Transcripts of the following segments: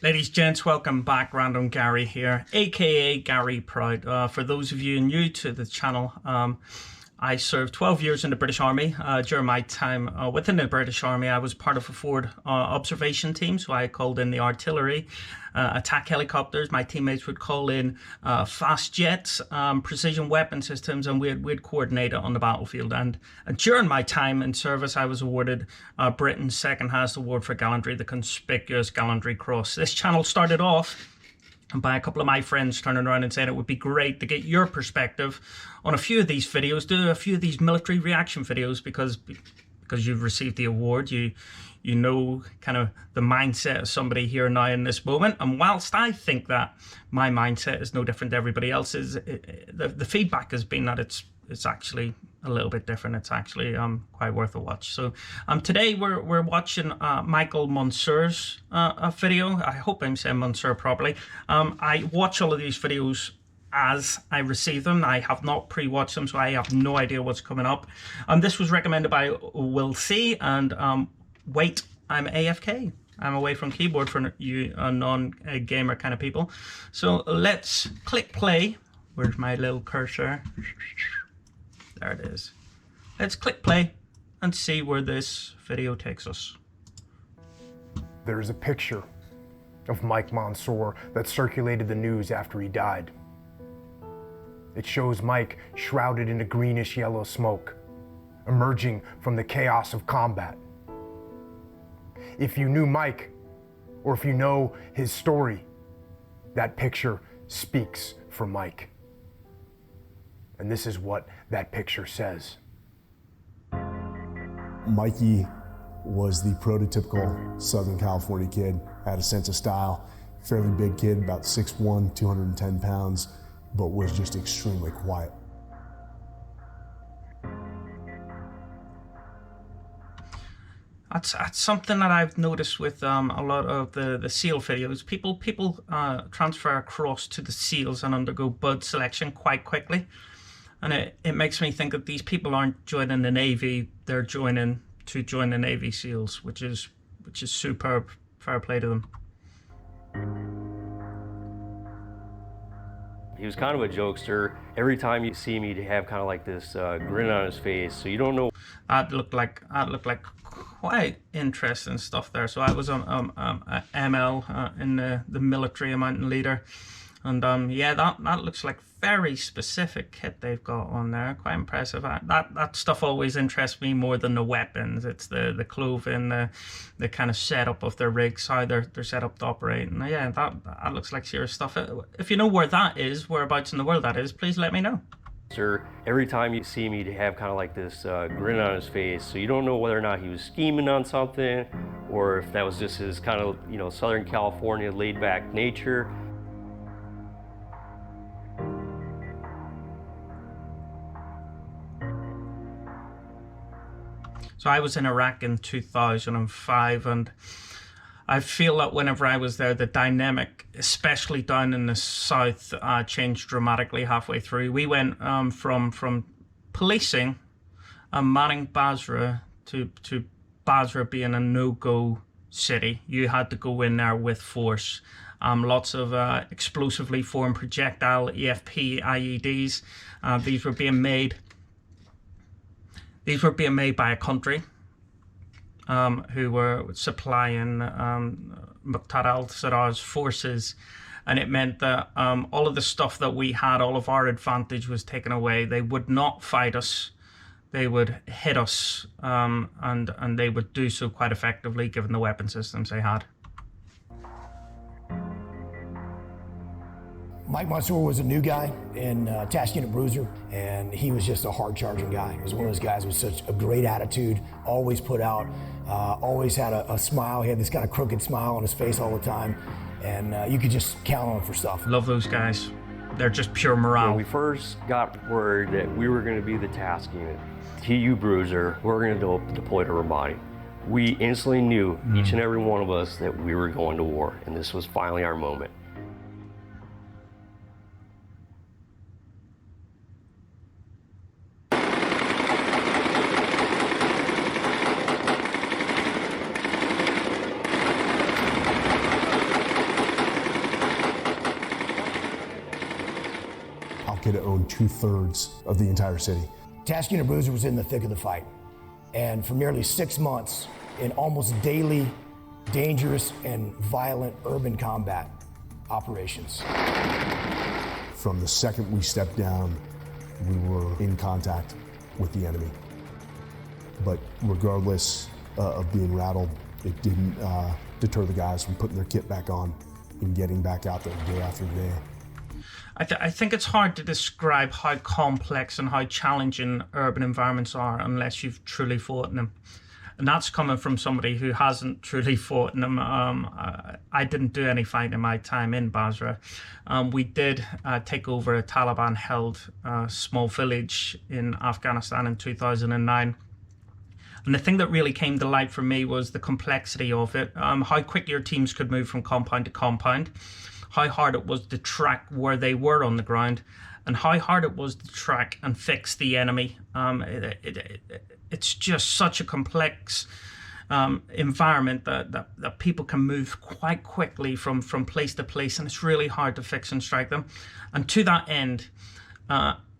Ladies, gents, welcome back. Random Gary here, aka Gary Proud. For those of you new to the channel, I served 12 years in the British Army. During my time within the British Army, I was part of a forward observation team, so I called in the artillery, attack helicopters. My teammates would call in fast jets, precision weapon systems, and we'd coordinate it on the battlefield. And during my time in service, I was awarded Britain's second highest award for gallantry, the Conspicuous Gallantry Cross. This channel started off by a couple of my friends turning around and saying it would be great to get your perspective on a few of these videos, do a few of these military reaction videos, because you've received the award, you know kind of the mindset of somebody here now in this moment. And whilst I think that my mindset is no different to everybody else's, the feedback has been that it's actually a little bit different. It's actually quite worth a watch. So today we're watching Michael Monsoor's video. I hope I'm saying Monsoor properly. I watch all of these videos as I receive them. I have not pre-watched them, so I have no idea what's coming up. This was recommended by Will C. And wait, I'm AFK. I'm away from keyboard for you non-gamer kind of people. So let's click play. Where's my little cursor? There it is. Let's click play and see where this video takes us. There's a picture of Mike Monsoor that circulated the news after he died. It shows Mike shrouded in a greenish yellow smoke, emerging from the chaos of combat. If you knew Mike, or if you know his story, that picture speaks for Mike. And this is what that picture says. Mikey was the prototypical Southern California kid, had a sense of style, fairly big kid, about 6'1", 210 pounds, but was just extremely quiet. That's something that I've noticed with a lot of the SEAL videos. People transfer across to the SEALs and undergo bud selection quite quickly. And it makes me think that these people aren't joining the Navy, they're joining to join the Navy SEALs, which is superb. Fair play to them. He was kind of a jokester. Every time you see him, he'd have kind of like this grin on his face, so you don't know. That looked like quite interesting stuff there. So I was ML in the military, a mountain leader. And yeah, that looks like very specific kit they've got on there. Quite impressive. That stuff always interests me more than the weapons. It's the clothing, the kind of setup of their rigs, how they're set up to operate. And yeah, that looks like serious stuff. If you know where that is, whereabouts in the world that is, please let me know. Sir, every time you see him, he'd have kind of like this grin on his face, so you don't know whether or not he was scheming on something, or if that was just his kind of, Southern California laid-back nature. So I was in Iraq in 2005, and I feel that whenever I was there, the dynamic, especially down in the south, changed dramatically halfway through. We went from policing and manning Basra to Basra being a no-go city. You had to go in there with force. Lots of explosively formed projectile EFP IEDs. These were being made by a country who were supplying Muqtada al-Sadr's forces, and it meant that all of the stuff that we had, all of our advantage was taken away. They would not fight us. They would hit us, and they would do so quite effectively given the weapon systems they had. Mike Monsoor was a new guy in Task Unit Bruiser, and he was just a hard-charging guy. He was one of those guys with such a great attitude, always put out, always had a smile. He had this kind of crooked smile on his face all the time, and you could just count on him for stuff. Love those guys. They're just pure morale. When we first got word that we were going to be the task unit, TU Bruiser, we were going to deploy to Ramadi. We instantly knew, each and every one of us, that we were going to war, and this was finally our moment. could own 2/3 of the entire city. Task Unit Bruiser was in the thick of the fight. And for nearly 6 months, in almost daily, dangerous and violent urban combat operations. From the second we stepped down, we were in contact with the enemy. But regardless of being rattled, it didn't deter the guys from putting their kit back on and getting back out there day after day. I think it's hard to describe how complex and how challenging urban environments are unless you've truly fought in them. And that's coming from somebody who hasn't truly fought in them. I didn't do any fighting in my time in Basra. We did take over a Taliban-held small village in Afghanistan in 2009. And the thing that really came to light for me was the complexity of it, how quickly your teams could move from compound to compound, how hard it was to track where they were on the ground, and how hard it was to track and fix the enemy. It's just such a complex environment that people can move quite quickly from place to place, and it's really hard to fix and strike them. And to that end,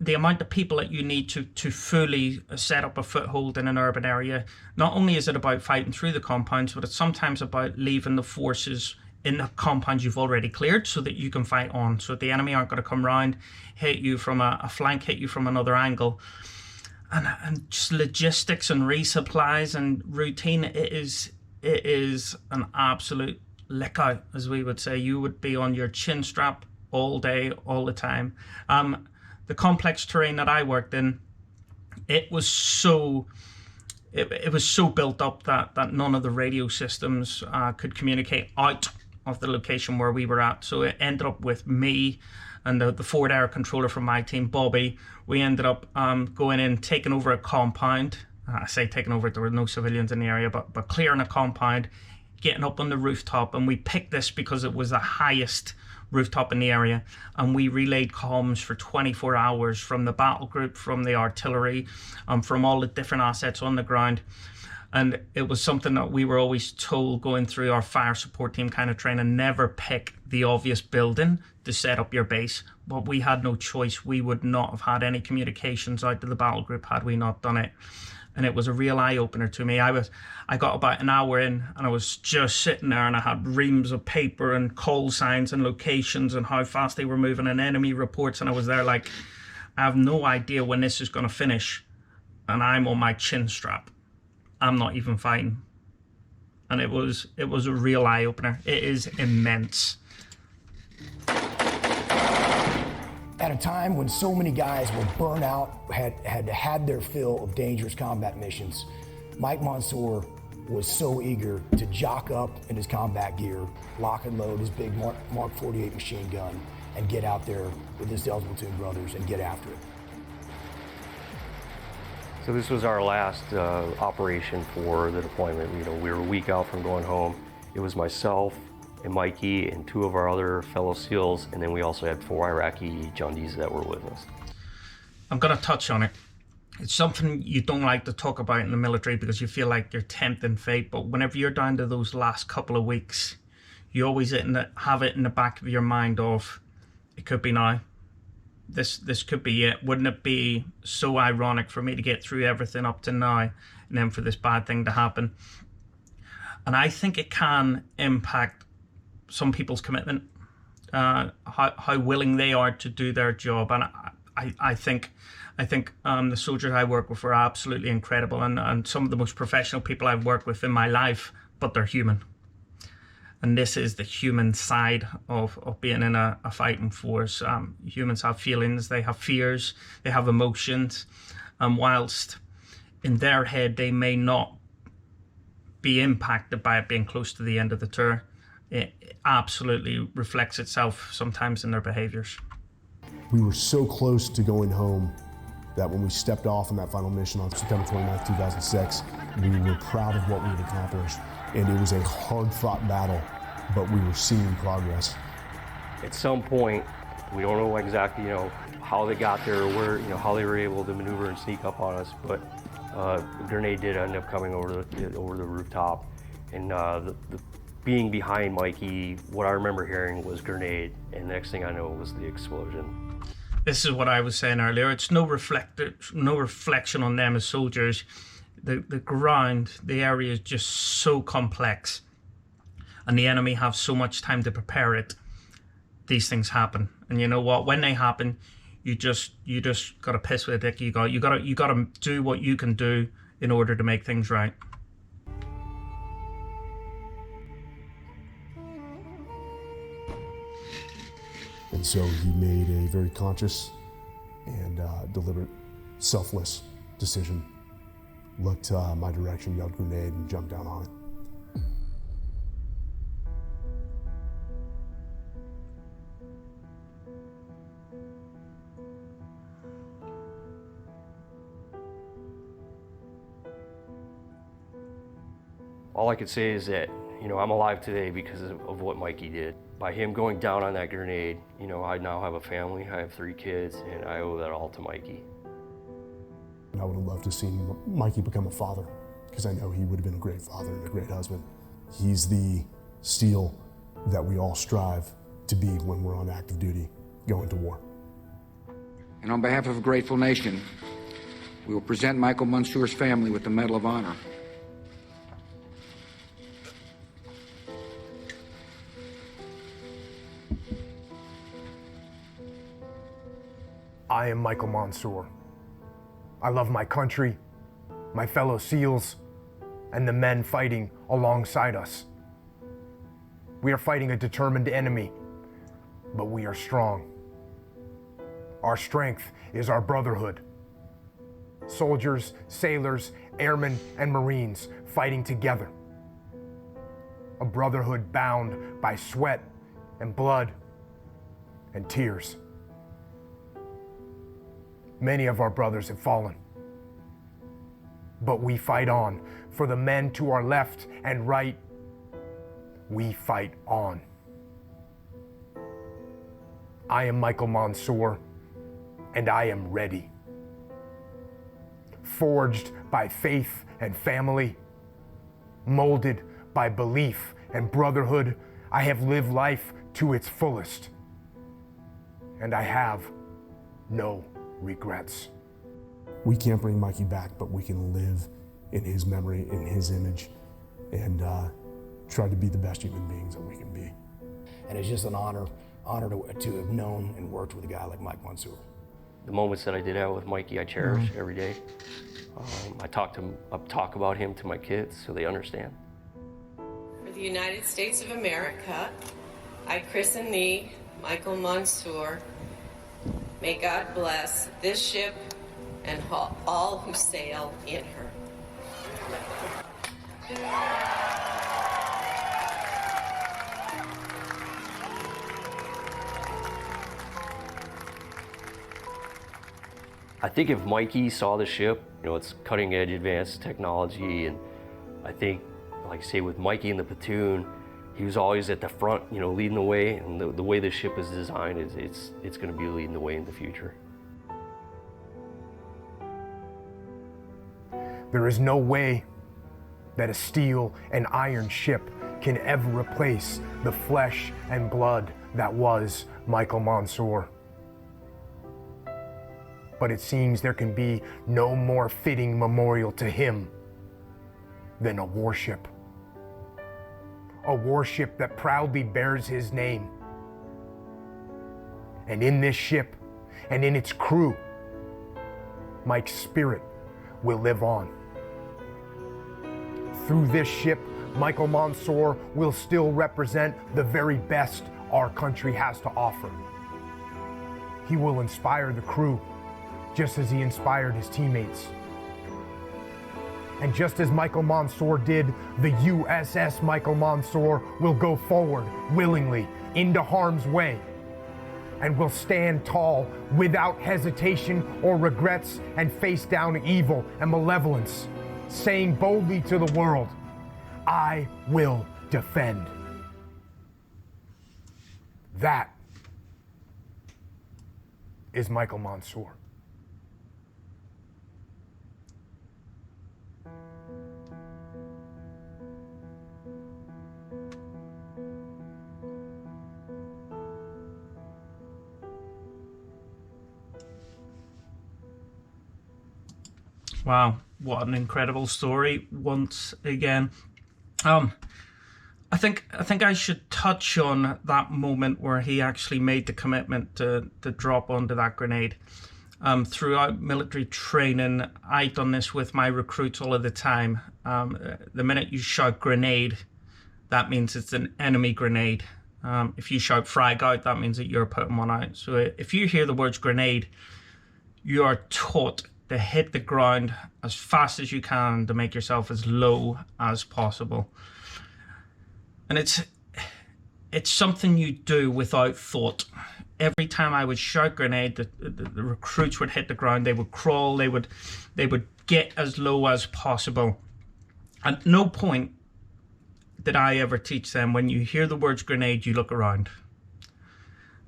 the amount of people that you need to fully set up a foothold in an urban area, not only is it about fighting through the compounds, but it's sometimes about leaving the forces in the compounds you've already cleared so that you can fight on, so that the enemy aren't going to come round, hit you from a flank, hit you from another angle. And just logistics and resupplies and routine, it is an absolute lick out, as we would say. You would be on your chin strap all day, all the time. The complex terrain that I worked in, it was so built up that none of the radio systems could communicate out of the location where we were at. So it ended up with me and the forward air controller from my team, Bobby. We ended up going in, taking over a compound. I say taking over, there were no civilians in the area, but clearing a compound, getting up on the rooftop. And we picked this because it was the highest rooftop in the area, and we relayed comms for 24 hours from the battle group, from the artillery, from all the different assets on the ground. And it was something that we were always told going through our fire support team kind of training, never pick the obvious building to set up your base. But we had no choice. We would not have had any communications out to the battle group had we not done it. And it was a real eye-opener to me. I got about an hour in, and I was just sitting there, and I had reams of paper and call signs and locations and how fast they were moving and enemy reports. And I was there like, I have no idea when this is going to finish. And I'm on my chin strap. I'm not even fighting. And it was a real eye-opener. It is immense. At a time when so many guys were burnt out, had their fill of dangerous combat missions, Mike Monsoor was so eager to jock up in his combat gear, lock and load his big Mark 48 machine gun, and get out there with his Delta Platoon brothers and get after it. So this was our last operation for the deployment. You know, we were a week out from going home. It was myself and Mikey and 2 of our other fellow SEALs, and then we also had 4 Iraqi Jundies that were with us. I'm going to touch on it. It's something you don't like to talk about in the military because you feel like you're tempting fate, but whenever you're down to those last couple of weeks, you always have it in the back of your mind of, it could be now. This could be it. Wouldn't it be so ironic for me to get through everything up to now and then for this bad thing to happen? And I think it can impact some people's commitment, how willing they are to do their job. And I think the soldiers I work with are absolutely incredible, and some of the most professional people I've worked with in my life, but they're human. And this is the human side of being in a fighting force. Humans have feelings, they have fears, they have emotions. And whilst in their head they may not be impacted by it being close to the end of the tour, it absolutely reflects itself sometimes in their behaviors. We were so close to going home that when we stepped off on that final mission on September 29th, 2006, we were proud of what we had accomplished. And it was a hard-fought battle, but we were seeing progress. At some point, we don't know exactly, how they got there, or where, how they were able to maneuver and sneak up on us, but a grenade did end up coming over the rooftop. And being behind Mikey, what I remember hearing was grenade, and the next thing I know was the explosion. this is what I was saying earlier. It's no reflection on them as soldiers. The ground, the area is just so complex, and the enemy have so much time to prepare it. These things happen, and you know what? When they happen, you just gotta piss with a dick. You gotta do what you can do in order to make things right. And so he made a very conscious and deliberate, selfless decision. Looked my direction, yelled grenade, and jumped down on it. All I could say is that, I'm alive today because of what Mikey did. By him going down on that grenade, I now have a family, I have 3 kids, and I owe that all to Mikey. I would have loved to see Mikey become a father, because I know he would have been a great father and a great husband. He's the steel that we all strive to be when we're on active duty, going to war. And on behalf of a grateful nation, we will present Michael Monsoor's family with the Medal of Honor. I am Michael Monsoor. I love my country, my fellow SEALs, and the men fighting alongside us. We are fighting a determined enemy, but we are strong. Our strength is our brotherhood. Soldiers, sailors, airmen, and Marines fighting together. A brotherhood bound by sweat and blood and tears. Many of our brothers have fallen. But we fight on. For the men to our left and right, we fight on. I am Michael Monsoor, and I am ready. Forged by faith and family, molded by belief and brotherhood, I have lived life to its fullest. And I have no regrets. We can't bring Mikey back, but we can live in his memory, in his image, and try to be the best human beings that we can be. And it's just an honor to have known and worked with a guy like Mike Monsoor. The moments that I did have with Mikey, I cherish every day. I talk about him to my kids so they understand. For the United States of America, I christen thee, Michael Monsoor. May God bless this ship and all who sail in her. I think if Mikey saw the ship, it's cutting edge advanced technology, and I think, like say with Mikey in the platoon, he was always at the front, leading the way, and the way the ship is designed, it's going to be leading the way in the future. There is no way that a steel and iron ship can ever replace the flesh and blood that was Michael Monsoor. But it seems there can be no more fitting memorial to him than a warship. A warship that proudly bears his name. And in this ship and in its crew, Mike's spirit will live on. Through this ship, Michael Monsoor will still represent the very best our country has to offer. He will inspire the crew, just as he inspired his teammates. And just as Michael Monsoor did, the USS Michael Monsoor will go forward willingly into harm's way and will stand tall without hesitation or regrets and face down evil and malevolence, saying boldly to the world, I will defend. That is Michael Monsoor. Wow, what an incredible story once again. I think I should touch on that moment where he actually made the commitment to drop onto that grenade. Throughout military training, I've done this with my recruits all of the time. The minute you shout grenade, that means it's an enemy grenade. If you shout frag out, that means that you're putting one out. So if you hear the words grenade, you are taught to hit the ground as fast as you can to make yourself as low as possible. And it's something you do without thought. Every time I would shout grenade, the recruits would hit the ground. They would crawl. They would get as low as possible. At no point did I ever teach them, when you hear the words grenade, you look around.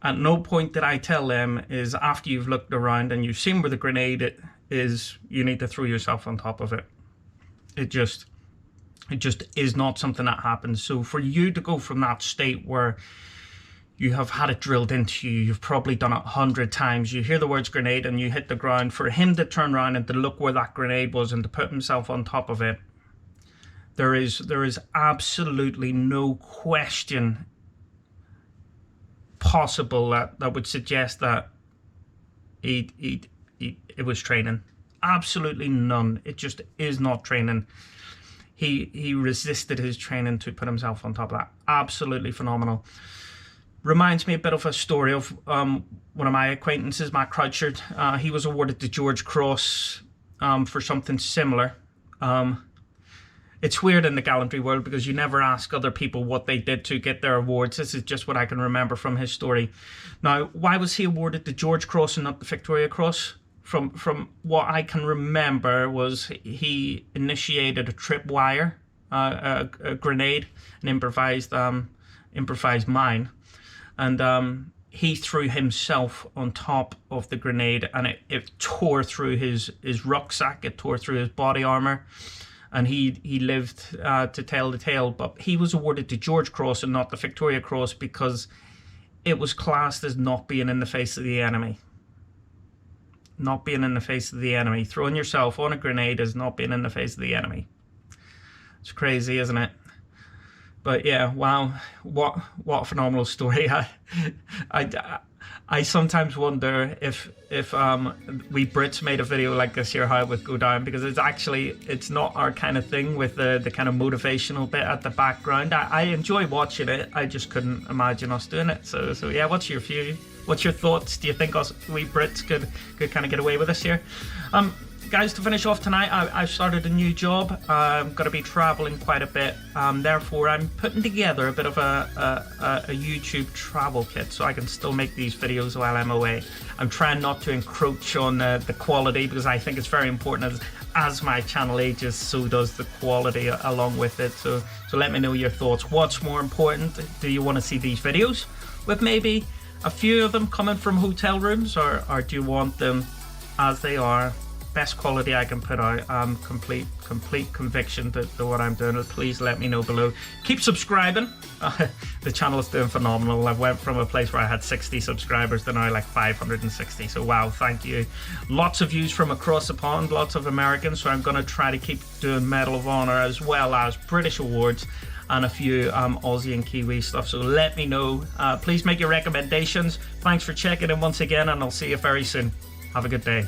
At no point did I tell them is after you've looked around and you've seen where the grenade is, you need to throw yourself on top of it. It just is not something that happens. So for you to go from that state where you have had it drilled into you, you've probably done it 100 times, you hear the words grenade and you hit the ground, for him to turn around and to look where that grenade was and to put himself on top of it, there is absolutely no question possible that would suggest that it was training. Absolutely none. It just is not training. He resisted his training to put himself on top of that. Absolutely phenomenal. Reminds me a bit of a story of one of my acquaintances, Matt Croucher. He was awarded the George Cross for something similar. It's weird in the gallantry world because you never ask other people what they did to get their awards. This is just what I can remember from his story. Now, why was he awarded the George Cross and not the Victoria Cross? From what I can remember was he initiated a tripwire, a grenade, an improvised mine, and he threw himself on top of the grenade, and it tore through his rucksack, it tore through his body armor, and he lived to tell the tale. But he was awarded the George Cross and not the Victoria Cross because it was classed as not being in the face of the enemy. Not being in the face of the enemy. Throwing yourself on a grenade is not being in the face of the enemy. It's crazy, isn't it? But yeah, wow, what a phenomenal story. I sometimes wonder if we Brits made a video like this here, how it would go down, because it's not our kind of thing with the kind of motivational bit at the background. I enjoy watching it. I just couldn't imagine us doing it. So yeah, what's your view? What's your thoughts? Do you think we Brits could kind of get away with this here? Guys, to finish off tonight, I've started a new job. I'm going to be traveling quite a bit. Therefore, I'm putting together a bit of a YouTube travel kit so I can still make these videos while I'm away. I'm trying not to encroach on the quality because I think it's very important. As my channel ages, so does the quality along with it. So let me know your thoughts. What's more important? Do you want to see these videos with maybe a few of them coming from hotel rooms, or do you want them as they are? Best quality I can put out. Complete conviction to what I'm doing. Please let me know below. Keep subscribing. The channel is doing phenomenal. I went from a place where I had 60 subscribers to now like 560. So wow, thank you. Lots of views from across the pond, lots of Americans. So I'm going to try to keep doing Medal of Honor as well as British awards and a few Aussie and Kiwi stuff. So let me know. Please make your recommendations. Thanks for checking in once again, and I'll see you very soon. Have a good day.